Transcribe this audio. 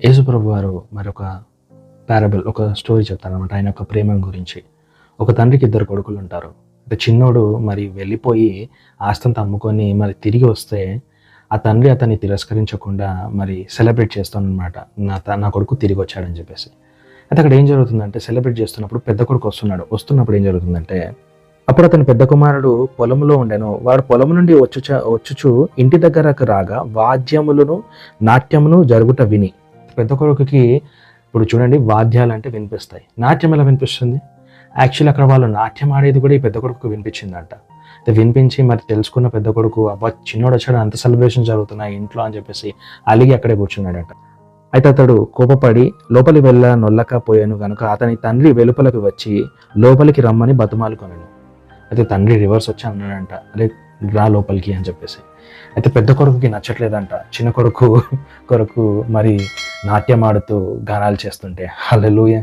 యేసుప్రభు వారు మరొక పారబుల్, ఒక స్టోరీ చెప్తారనమాట. ఆయన యొక్క ప్రేమ గురించి. ఒక తండ్రికి ఇద్దరు కొడుకులు ఉంటారు. అంటే చిన్నోడు మరి వెళ్ళిపోయి ఆస్తంతా అమ్ముకొని మరి తిరిగి వస్తే ఆ తండ్రి అతన్ని తిరస్కరించకుండా మరి సెలబ్రేట్ చేస్తానన్నమాట. నా కొడుకు తిరిగి వచ్చాడని చెప్పేసి. అయితే అక్కడ ఏం జరుగుతుందంటే, సెలబ్రేట్ చేస్తున్నప్పుడు పెద్ద కొడుకు వస్తున్నప్పుడు ఏం జరుగుతుందంటే, అప్పుడు అతని పెద్ద కుమారుడు పొలంలో ఉండెను. వాడు పొలం నుండి వచ్చుచు ఇంటి దగ్గరకు రాగా వాద్యములను నాట్యమును జరుగుట విని. పెద్ద కొడుకుకి ఇప్పుడు చూడండి, వాద్యాలు అంటే వినిపిస్తాయి, నాట్యం ఎలా వినిపిస్తుంది? యాక్చువల్లీ అక్కడ వాళ్ళు నాట్యం ఆడేది కూడా ఈ పెద్ద కొడుకు వినిపించిందంట. వినిపించి మరి తెలుసుకున్న పెద్ద కొడుకు, అబ్బా చిన్నోడు వచ్చాడు, అంత సెలబ్రేషన్ జరుగుతున్నాయి ఇంట్లో అని చెప్పేసి అలిగి అక్కడే కూర్చున్నాడట. అయితే అతడు కోపపడి లోపలి నొల్లకపోయాను కనుక అతని తండ్రి వెలుపలకు వచ్చి లోపలికి రమ్మని బతుమాలుకొనెను. అయితే తండ్రి రివర్స్ వచ్చి అన్నాడంట, అరే రా లోపలికి అని చెప్పేసి. అయితే పెద్ద కొడుకుకి నచ్చట్లేదంట చిన్న కొడుకు మరి నాట్యం ఆడుతూ గానాలు చేస్తుంటే. హల్లెలూయా.